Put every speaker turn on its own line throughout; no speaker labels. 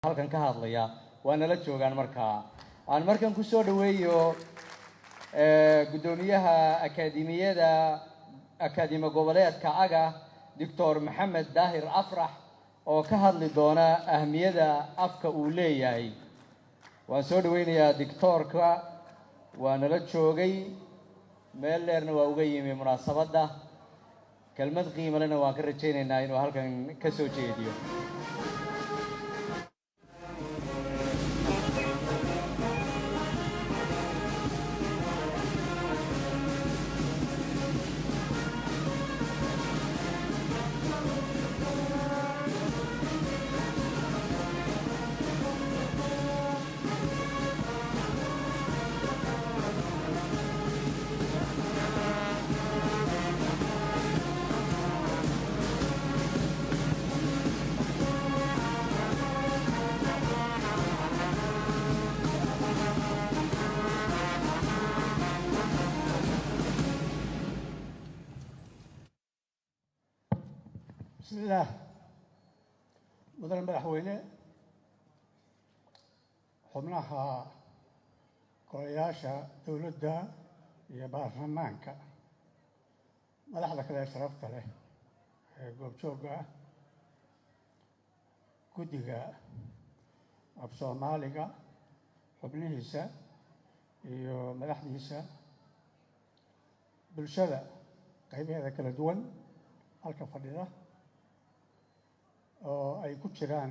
halkan ka hadlaya waa nala joogaan markaa aan markan ku soo dhaweeyo gudoomiyaha akaademi goboleedka aga Dr. Maxamed Daahir Afrax oo ka hadli doona ahmiyada afka uu leeyahay. waan soo dhaweynayaa doctorka waa nala joogay meel dheerna waa uga yimi munaasabada kelmad qiimo lehna waan ka rajaynaynaa inuu halkan ka soo jeediyo.
بسم الله مدن مدحوينه xubnaha golayaasha dowladda iyo baarlamaanka madaxda kale sharafta leh ee goobjooga guddiga af Soomaaliga xubnihiisa iyo madaxdiisa bulshada qaybaheeda kala duwan halka fadhida oo ay ku jiraan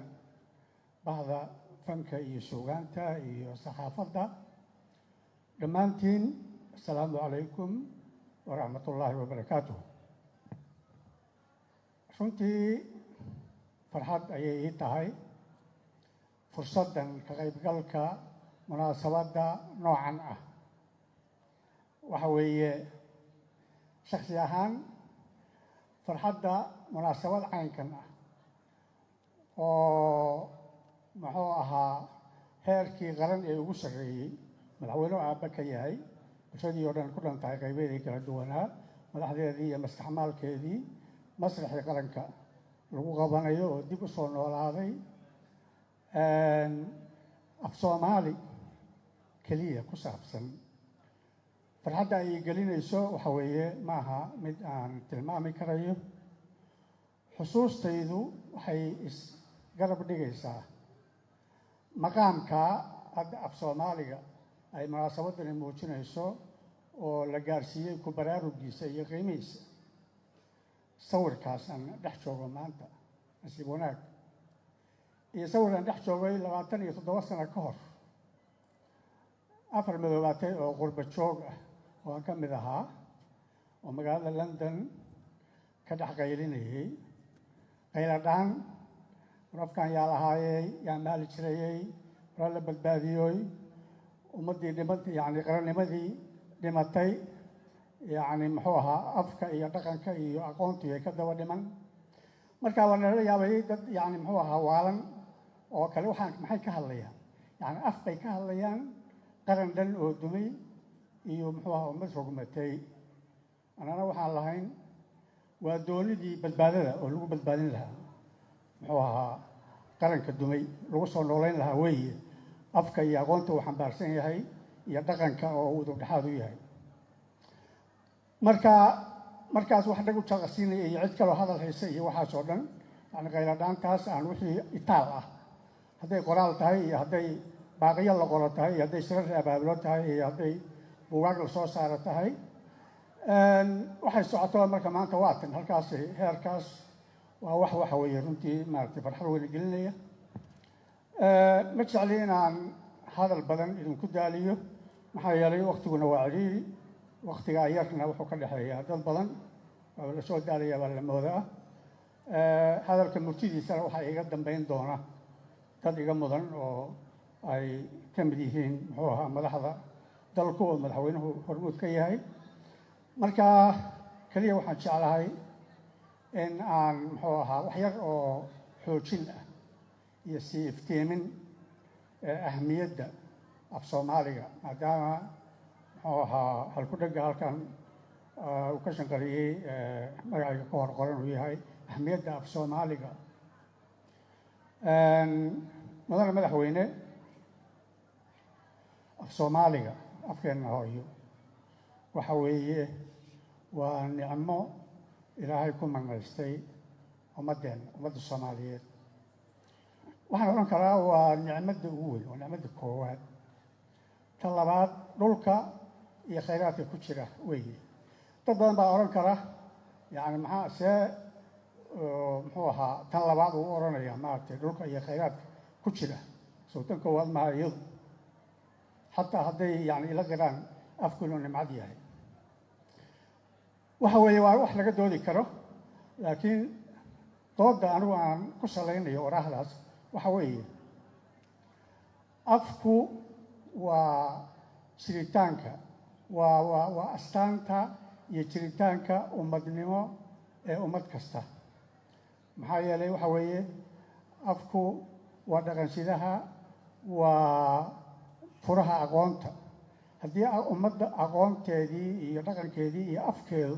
bahda fanka iyo suugaanta iyo saxaafadda dhammaantiin assalaamu calaykum waraxmatullaahi wabarakaatuh. runtii farxad ayay ii tahay fursaddan ka qaybgalka munaasabadda noocan ah. waxa weeye shakhsi ahaan farxadda munaasabad caynkan ah oo muxuu ahaa heerkii qaran ee ugu sarreeyey madaxweynuhu aabba ka yahay bulshadii oo dhan ku dhan tahay qaybeedii kala duwanaa madaxdeedii iyo maskaxmaalkeedii masraxii qaranka lagu qabanayo oo dib u soo noolaaday af Soomaali keliya ku saabsan farxadda ay gelinayso waxa weeye maaha mid aan tilmaami karayo. xusuustaydu waxay isgarab dhigaysaa maqaamka hadda af Soomaaliga ay munaasabadani muujinayso oo la gaarsiiyey ku baraarugiisa iyo qiimihiisa. sawirkaas aan dhex joogo maanta nasiib wanaag iyo sawir aan dhex joogay 27 sano ka hor afar madoobaatay oo qurba joog ah oo aan ka mid ahaa oo magaalada London ka dhex qaylinayay qayladhaan rafkan yaa lahaayey yaa maali jirayey waa la badbaadiyey ummaddii dhimatay yacni qarannimadii dhimatay yacni muxuu ahaa afka iyo dhaqanka iyo aqoontii ay ka daba dhiman. markaa waa nala yaabay dad yacni muxuu ahaa waalan oo kale waxaan maxay ka hadlayaan yacni af bay ka hadlayaan qaran dhan oo dumay iyo muxuu ahaa ummad rogmatay. annana waxaan lahayn waa doonidii badbaadada oo lagu badbaadin lahaa muxuu ahaa qaranka dumay lagu soo noolayn lahaa weeye afka iyo aqoonta uu xambaarsan yahay iyo dhaqanka oo uu dhexaad u yahay. markaas wax dhag u jaqasiinaya iyo cid kaloo hadal haysa iyo waxaas oo dhan yacni qayladhaantaas aan wixii itaal ah hadday qoraal tahay iyo hadday baaqiyo la qoro tahay iyo hadday shirar abaabulo tahay iyo hadday buugaag la soo saaro tahay waxay socoto marka maanta waa tan halkaas heerkaas waa wax waxa weeye runtii maaragtay farxad weyn gelinaya. ma jecli inaan hadal badan idinku daaliyo maxaa yeelay waqtiguna waa ciriiri waqtigaa yarna wuxuu ka dhexeeyaa dad badan waa la soo daalayaa baa la moodaa. hadalka murtidiisana waxaa iga dambayn doona dad iga mudan oo ay ka mid yihiin muxuu ahaa madaxda dalku oo madaxweynuhu hormuud ka yahay. marka keliya waxaan jeclahay in aan muxuu ahaa wax yar oo xoojin ah iyo sii iftiimin ahmiyadda af Soomaaliga maadaama muxuu ahaa halku dhagga halkan uu ka shanqariyey magacayga ka hor qoran uu yahay ahmiyadda af Soomaaliga. mudane madaxweyne af soomaaliga afkeenna hooyo waxa weeye waa nicmo ilaahay ku manaystay ummadda soomaaliyeed. waxaan odhan karaa waa nicmadda ugu weyn, waa nicmadda koowaad. ta labaad dhulka iyo khayraadka ku jira weeye. dad badan baa odhan kara yani muxuu ahaa tan labaad uu odhanaya maaragtay dhulka iyo khayraadka ku jira soo tan koowaad maha iyadu, xataa hadday yani ila qiraan afku inuu nimcad yahay. waxa weeye waa wax laga doodi karo, laakiin doodda anigu aan ku salaynayo oraahdaas waxa weeye afku waa jiritaanka, waa astaanta iyo jiritaanka ummadnimo ee ummad kasta. maxaa yeelay waxa weeye afku waa dhaqansidaha, waa furaha aqoonta. haddii ummadda aqoonteedii iyo dhaqankeedii iyo afkeedu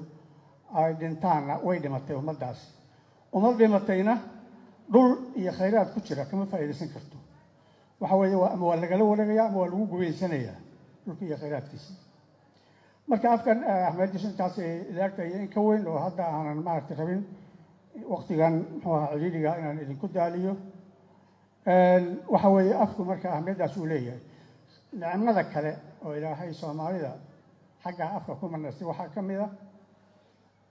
ay dhintaanna way dhimatay ummaddaas. ummad dhimatayna dhul iyo khayraad ku jira kama faa'iidaysan karto. waxa weeye ama waa lagala wareegayaa ama waa lagu gubaysanayaa dhulka iyo khayraadkiisa. marka afkan ahmediisu intaas ilaagtayo in ka weyn oo hadda aanan maaragtay rabin waqtigan muxuu ahaa ciriiriga inaan idinku daaliyo. waxa weeye afku marka ahmiyaddaas uu leeyahay. nicmada kale oo ilaahay soomaalida xagga afka ku manaystay waxaa ka mid a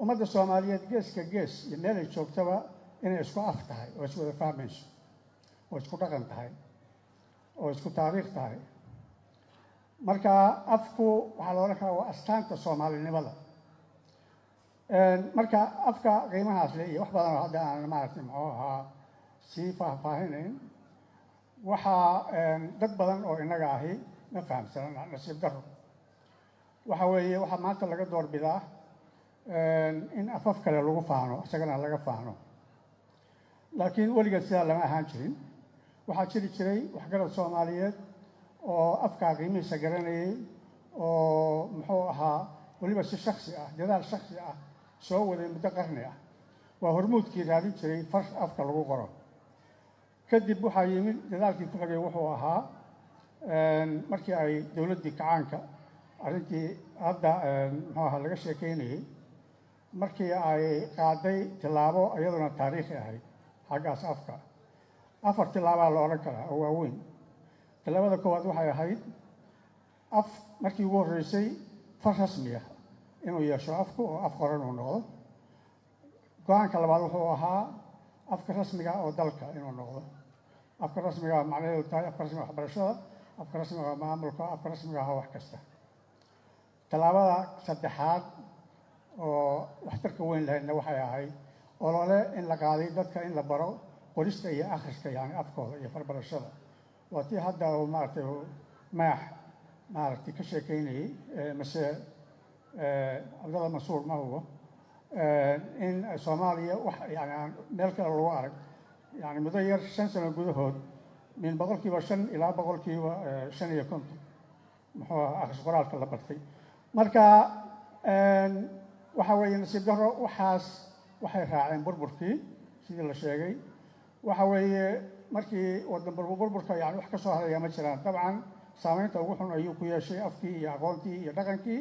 ummadda soomaaliyeed geeska gees iyo meel ay joogtaba inay isku af tahay oo iswada fahmayso oo isku dhaqan tahay oo isku taariikh tahay. marka afku waxaa la odhan karaa waa astaanta soomaalinimada. marka afka qiimahaas le iyo wax badan oo hadda aan maaragtay muxuu ahaa sii faahfaahinayn, waxaa dad badan oo innaga ahi ma fahamsanan nasiib daro. waxa weeye waxaa maanta laga doorbidaa in afaf kale lagu faano, isagana laga faano. laakiin weligeed sidaa lama ahaan jirin. waxaa jiri jiray waxgarad soomaaliyeed oo afkaa qiimihiisa garanayay oo muxuu ahaa weliba si shaksi ah, dadaal shaksi ah soo waday muddo qarni ah. waa hormuudkii raadin jiray far afka lagu qoro. kadib waxaa yimid dadaalkii ku xigay wuxuu ahaa markii ay dowladdii kacaanka arrintii hadda muxuu ahaa laga sheekeynayey, markii ay qaaday tillaabo iyaduna taariikhi ahayd xaggaas afka. 4 tillaabaa la odhan karaa oo waaweyn. tillaabada koowaad waxay ahayd af markii ugu horreysay far rasmi ah inuu yeesho afku oo af qoran uu noqdo. go-aanka labaad wuxuu ahaa afka rasmiga oo dalka inuu noqdo. afka rasmiga macnaheedu tahay afka rasmiga waxbarashada, afka rasmiga maamulka, afka rasmiga ah wax kasta. tallaabada saddexaad oo waxtarka weyn lahaydna waxay ahayd olole in la qaaday dadka in la baro qorista iyo akhriska yani afkooda iyo farbarashada. waa tii hadda uu maaragtay maax maaragtay ka sheekeynayey mase cabdalla mansuur ma hubo in Soomaaliya wax yani aan meel kale lagu arag yani muddo yar 5 sano gudahood min 5% ilaa 550 muxuu akhris qoraalka la bartay. marka waxa weeye nasiib darro waxaas waxay raaceen burburkii sidii la sheegay. waxa weeye markii waddan burburka yani wax ka soo haraya ma jiraan. dabcan saamaynta ugu xun ayuu ku yeeshay afkii iyo aqoontii iyo dhaqankii.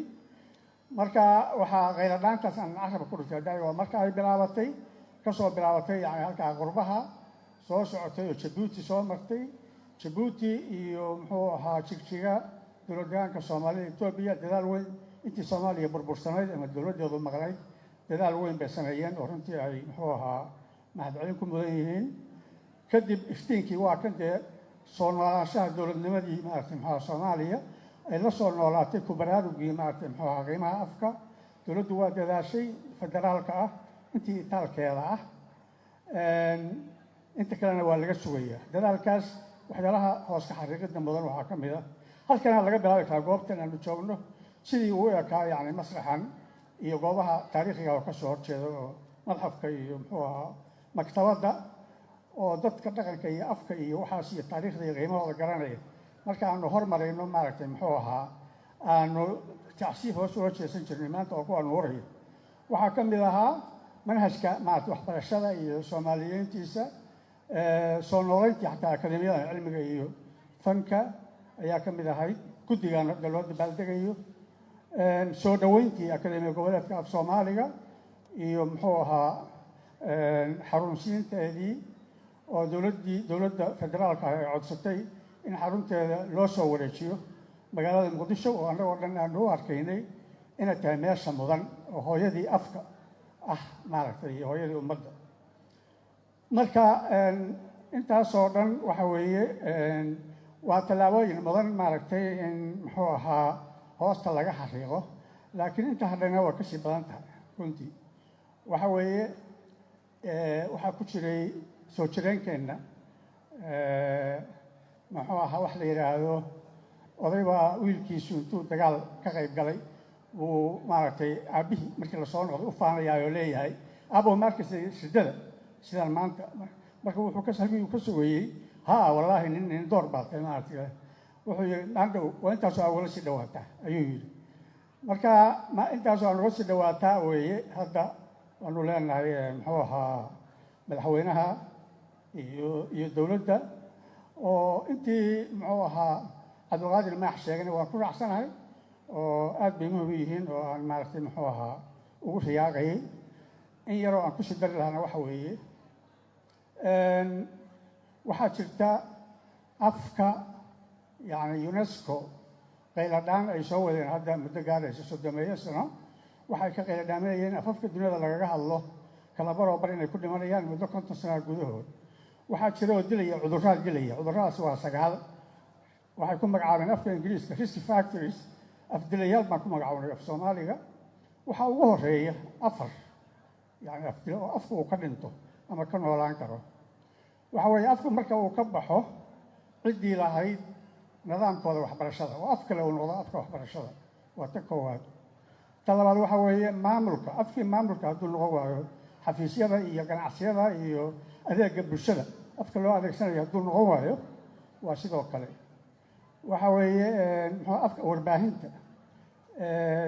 marka waxaa khayradhaantaas aan carabka ku dhigtay hadda waa marka ay bilaabatay kasoo bilaabatay yani halkaa qurbaha soo socotay oo Jabuuti soo martay. Jabuuti iyo muxuu ahaa jigjiga dowladdeegaanka Soomaalida Itoobiya dadaal weyn intii Soomaaliya burbursanayd ama dowladdeedu maqnayd dadaal weyn bay sameeyeen oo runtii ay muxuu ahaa mahadcelin ku mudan yihiin. kadib iftiinkii waa kan dee soo noolaanshaha dowladnimadii maaragtay muxuu ahaa Soomaaliya ay la soo noolaatay ku baraarugii maaragtay muxuu ahaa qiimaha afka. dowladdu waa dadaashay federaalka ah intii itaalkeeda ah, inta kalena waa laga sugayaa. dadaalkaas waxyaalaha hoos ka xariiqida mudan waxaa ka mid ah halkana laga bilaabi karaa goobtan aanu joogno sidii uu ekaa yani masraxan iyo goobaha taariikhiga oo kasoo horjeeda oo madxafka iyo muxuu ahaa maktabadda oo dadka dhaqanka iyo afka iyo waxaas iyo taariikhda iyo qiimahooda garanaya. marka aanu hormarayno maaragtay muxuu ahaa aanu tacsiif hoos uga jeesan jirnay maanta oo ku anuurayo. waxaa ka mid ahaa manhajka maaragtay waxbarashada iyo soomaaliyeyntiisa soo noolayntii xataa akademiyada cilmiga iyo fanka ayaa ka mid ahayd guddigan hadda loo dabaaldegayo soo dhoweyntii akademiya goboleedka af soomaaliga iyo muxuu ahaa xarunsiinteedii oo dowladda federaalka ah ay codsatay in xarunteeda loo soo wareejiyo magaalada muqdisho oo annagoo dhan aanu u arkaynay inay tahay meesha mudan oo hooyadii afka ah maaragtay iyo hooyadii ummadda marka intaasoo dhan waxa weeye waa tallaabooyin mudan maaragtay in muxuu ahaa hoosta laga xariiqo laakiin inta hadhana waa kasii badan tahay runtii waxa weeye waxaa ku jiray soo jireenkeenna muxuu ahaa wax la yidhaahdo oday baa wiilkiisu intuu dagaal ka qayb galay wuu maaragtay aabbihii markii lasoo noqday u faanayaayoo leeyahay aabo markasta shidada sidaan maanta marka halkii uu ka sugayey wallaahi nin door baatay maaragtay wuxuu yidhi maandhow waa intaasoo aa ugala sii dhawaataa ayuu yidhi marka intaasoo aan uga sii dhawaataa weeye hadda waanu leenahay muxuu ahaa madaxweynaha iyo dowladda oo intii muxuu ahaa cabdulqaadir maax sheegana waan ku raacsanahay oo aad bay muhim u yihiin oo aan maaragtay muxuu ahaa ugu riyaaqayay in yaroo aan kusii dari lahana waxa weeye waxaa jirta afka yani unesco qayladhaan ay soo wadeen hadda muddo gaaraysa 30 sano waxay ka qayladhaaminayeen afafka duniyada lagaga hadlo kala baroo bar inay ku dhimanayaan muddo 50 sano gudahood waxaa jira oo dilaya cudurradaas waa 9 waxay ku magacaabeen afka ingiriiska risk factories afdilayaal baan ku magacaabnay af soomaaliga waxaa ugu horeeya 4 yani afdilo oo afka uu ka dhinto ama ka noolaan karo waxa weeye afku marka uu ka baxo ciddii lahayd nidaamkooda waxbarashada oo af kale uu noqdo afka waxbarashada waa ta koowaad ta labaad waxa weeye maamulka afkii maamulka hadduu noqon waayo xafiisyada iyo ganacsiyada iyo adeega bulshada afka loo adeegsanayo hadduu noqon waayo waa sidoo kale waxa weeye afka warbaahinta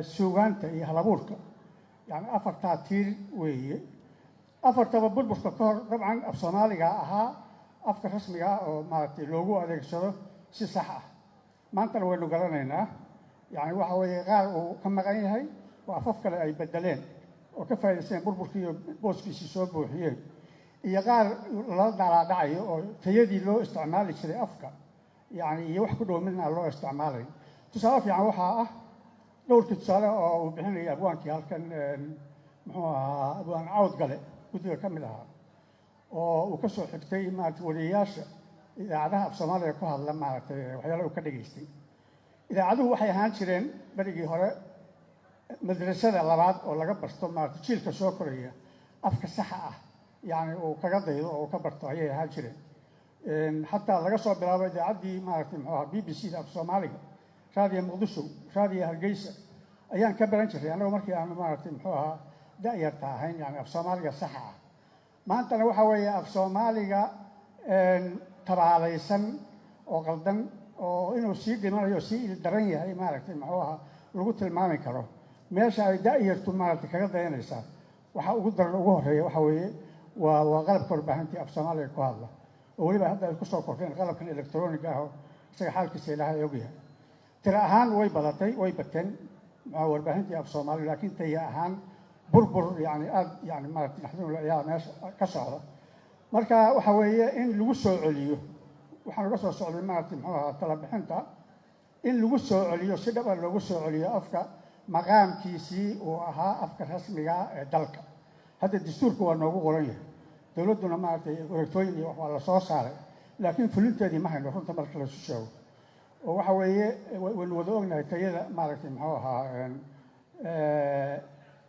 suugaanta iyo halabuurka yani 4 tiir weeye 4 burburka ka hor dabcan af soomaaliga ahaa afka rasmiga ah oo maaragtay loogu adeegsado si sax ah maantana waynu garanaynaa yani waxa weeye qaar uu ka maqan yahay oo afaf kale ay bedeleen oo ka faa'iidaysteen burburkii iyo booskiisii soo buuxiyeen iyo qaar lala dhacayo oo tayadii loo isticmaali jiray afka yani iyo wax ku dhow midna aan loo isticmaalayn tusaale fiican waxaa ah dhowrkii tusaale oo uu bixinayay abwaankii halkan muxuu ahaa abwaan cawd gale guddiga ka mid ahaa oo uu ka soo xigtay maaragtay wariyayaasha idaacadaha af soomaaliga ku hadla maaragtay waxyaalaha uu ka dhageystay idaacaduhu waxay ahaan jireen berigii hore madrasada labaad oo laga barto maaragtay jiilka soo koraya afka saxa ah yani uu kaga daydo oo uu ka barto ayay ahaan jireen xataa laga soo bilaabo idaacaddii maaragtay muxuu ahaa BBC da af soomaaliga raadiyo muqdisho raadiyo hargeysa ayaan ka baran jiray annagoo markii aanu maaragtay muxuu ahaa da'yarta ahayn yani af soomaaliga saxa ah maantana waxa weeye af soomaaliga tabaalaysan oo qaldan oo inuu sii dhimanayo sii ildaran yahay maaragtay muxuu ahaa lagu tilmaami karo meesha ay da'yartu maaragtay kaga dayanaysaa waxa ugu daran ugu horeeya waxa weeye waa qalabka warbaahintii af soomaaliga ku hadla oo weliba hadda ay kusoo kordheen qalabkan electroniga ah oo isaga xaalkiisa ilaahay ogyahay tira ahaan way badatay way bateen warbaahintii af soomaaliga laakiin taya ahaan burbur yani aad yani maaragtay naxdin ayaa meesha ka socda marka waxa weeye in lagu soo celiyo waxaan uga soo socday maaragtay muxuu ahaa tala bixinta in lagu soo celiyo si dhab ah loogu soo celiyo afka maqaamkiisii uu ahaa afka rasmiga ee dalka hadda dastuurka waa noogu qoran yahay dowladduna maaragtay wareegtooyin iyo waa la soo saaray laakiin fulinteedii ma hayno runta marka laisu sheego oo waxa weeye waynu wada ognahay tayada maaragtay muxuu ahaa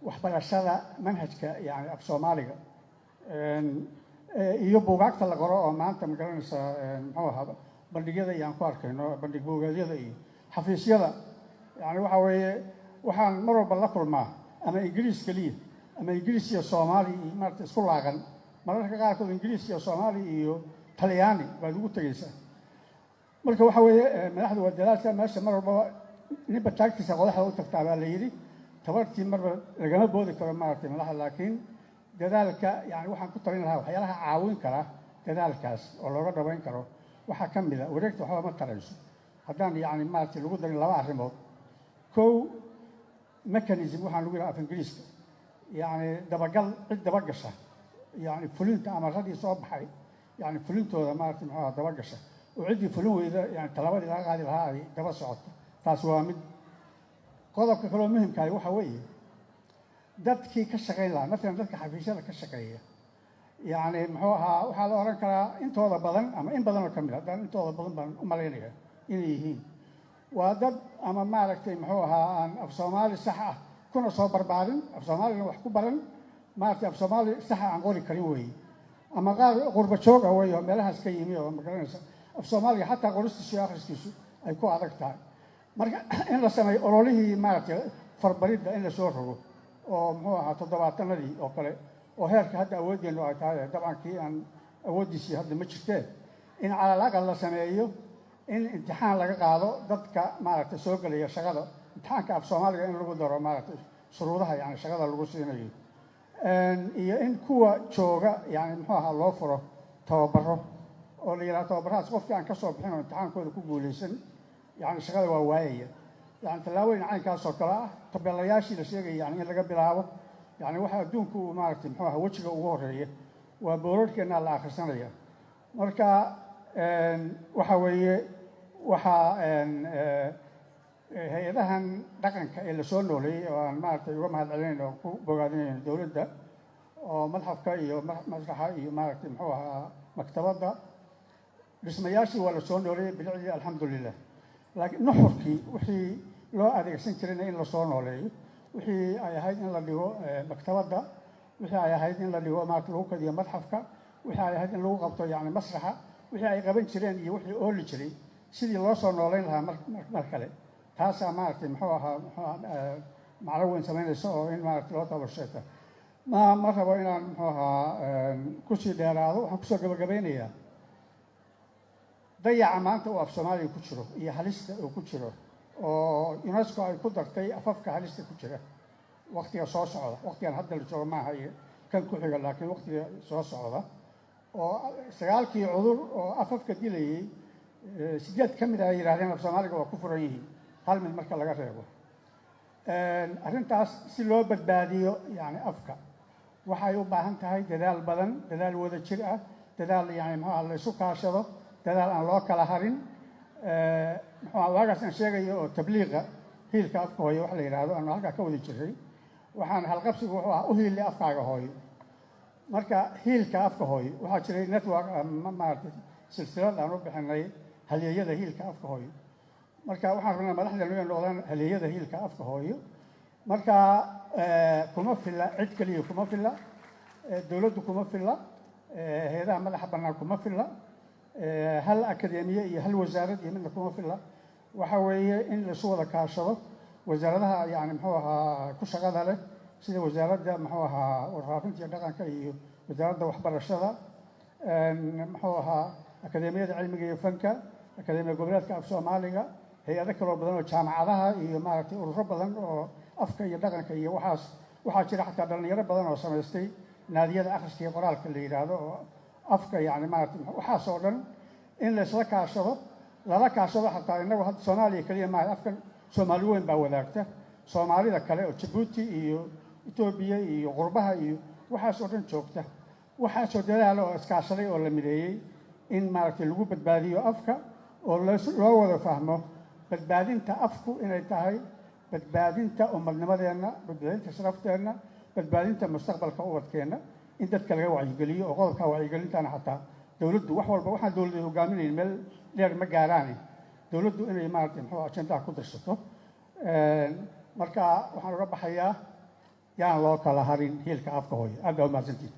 waxbarashada manhajka yani af soomaaliga iyo buugaagta la qoro oo maanta magaranaysa muxuu ahaa bandhigyada iyo aan ku arkayno bandhig buugaadyada iyo xafiisyada yani waxa weeye waxaan mar walba la kulmaa ama ingiriis keliya ama ingiriis iyo soomaali iyo maaragta isku laaqan mararka qaarkood ingiriis iyo soomaali iyo talyaani baad ugu tegaysaa marka waxa weeye madaxda waa dalaalka meesha mar walbaba ninba taagtiisa qodaxda u tagtaa baa la yidhi tabartii marba lagama boodi karo maaragtay madaxda laakiin dadaalka yani waxaan ku talin lahaa waxyaalaha caawin kara dadaalkaas oo looga dhawayn karo waxaa ka mid a wareegta waxba ma tarayso haddaan yacni maaragtay lagu darin laba arrimood kow mechanism waxaan lagu yidhaha af ingiriiska yacni dabagal cid dabagasha yacni fulinta amaradii soo baxay yacni fulintooda maaragtay muxuu ahaa dabagasha oo ciddii fulin weyda yani tallaabadii laga qaadi lahaa ay daba socoto taas waa mid qodobka kaloo muhimkahay waxa weeye dadkii ka shaqayn lahaa matalan dadka xafiisyada ka shaqeeya yacni muxuu ahaa waxaa la odhan karaa intooda badan ama in badan oo ka mid a haddaan intooda badan baan u malaynaya inay yihiin waa dad ama maaragtay muxuu ahaa aan af soomaali sax ah kuna soo barbaarin af soomaalina wax ku baran maaragtay af soomaali saxa aan qori karin weeye ama qaar qurba joog ah weeye oo meelahaas ka yimi oo magaranaysa af soomaaliga xataa qoristiisu iyo akhriskiisu ay ku adag tahay marka in la sameeyo ololihii maaragtay farbaridda in lasoo rogo oo muxuu ahaa 70-nadii oo kale oo heerka hadda awoodeennu ay tahay dabcan kii aan awooddiisii hadda ma jirteen in calal aqal la sameeyo in imtixaan laga qaado dadka maaragtay soo gelaya shaqada imtixaanka af soomaaliga in lagu daro maaragtay shuruudaha yani shaqada lagu siinayo iyo in kuwa jooga yani muxuu ahaa loo furo tababaro oo la yidhaha tababarahaas qofkii aan ka soo bixin oo imtixaankooda ku guulaysan yani shaqada waa waayaya yani tallaabooyin caynkaas oo kale ah tabeelayaashii la sheegaya yani in laga bilaabo yani waxa adduunku uu maaragtay muxuu ahaa wejiga ugu horreeya waa boorarkeennaa la akhrisanaya marka waxa weeye waxaa hay-adahan dhaqanka ee lasoo nooleeyey oo aan maaragtay uga mahad celinayn oo ku bogaadinayn dowladda oo madxafka iyo masraxa iyo maaragtay muxuu ahaa maktabadda dhismayaashii waa lasoo nooleeyey bilicdii alxamdulilah laakiin nuxurkii wixii loo adeegsan jirayna in lasoo nooleeyo wixii ay ahayd in la dhigo maktabadda wixii ay ahayd in la dhigo maaragtay lagu kadiyo madxafka wixii ay ahayd in lagu qabto yacni masraxa wixii ay qaban jireen iyo wixii ooli jiray sidii loo soo noolayn lahaa mar kale taasaa maaragtay muxuu ahaa macno weyn samaynaysa oo in maaragtay loo tabasheeta ma rabo inaan muxuu ahaa kusii dheeraado waxaan kusoo gabagabeynayaa dayaca maanta uu af soomaaliya ku jiro iyo halista uu ku jiro oo unesco ay ku dartay afafka halista ku jira waktiga soo socda waktigan hadda la joogo maaha iyo kan ku xiga laakiin waktiga soo socda oo 9kii cudur oo afafka dilayey 8 ka mid ah ay yidhahdeen af soomaaliga waa ku furan yihiin hal mid marka laga reebo arrintaas si loo badbaadiyo yani afka waxay u baahan tahay dadaal badan dadaal wada jir ah dadaal yani muxuu ahaa la isu kaashado dadaal aan loo kala harin muxuu ahaa waagaas aan sheegayo oo tabliiqa hiilka afka hooyo wax la yidhaahdo aanu halkaa ka wadi jiray waxaan halqabsigu wuxuu ahaa u hiili afkaaga hooyo marka hiilka afka hooyo waxaa jiray network maaragtay silsilad aan u bixinay halyeeyada hiilka afka hooyo marka waxaan rabnaa madaxdeenu inay noqdaan halyeeyada hiilka afka hooyo marka kuma filla cid keliya kuma filla dowladdu kuma filla hay-adaha madaxa bannaan kuma filla hal akademiye iyo hal wasaarad iyo midna kuma filla waxa weeye in laisu wada kaashado wasaaradaha yani muxuu ahaa ku shaqada leh sida wasaaradda muxuu ahaa warfaafinta iyo dhaqanka iyo wasaaradda waxbarashada muxuu ahaa akademiyada cilmiga iyo fanka akademiya goboleedka af soomaaliga hay-ado kaloo badan oo jaamacadaha iyo maaragtay ururo badan oo afka iyo dhaqanka iyo waxaa jira xataa dhallinyaro badan oo samaystay naadiyada akhriska iyo qoraalka la yidhaahdo oo afka yani maaragtay waxaas oo dhan in laysla kaashado lala kaashado xataa innagu hadda soomaaliya keliya maaha afkan soomaali weyn baa wadaagta soomaalida kale oo jabuuti iyo etoobiya iyo qurbaha iyo waxaas oo dhan joogta waxaasoo dadaala oo iskaashaday oo la mideeyey in maaragtay lagu badbaadiyo afka oo loo wada fahmo badbaadinta afku inay tahay badbaadinta ummadnimadeenna badbaadinta sharafteenna badbaadinta mustaqbalka ubadkeenna in dadka laga wacyigeliyo oo qodobka wacyigelintana xataa dowladdu wax walba waxaan dowladda hogaaminayn meel dheer ma gaaraani dowladdu inay maaragtay muxuu ajendaha ku darsato marka waxaan uga baxayaa yaan loo kala harin hiilka afka hooyo aad baa u mahadsantihin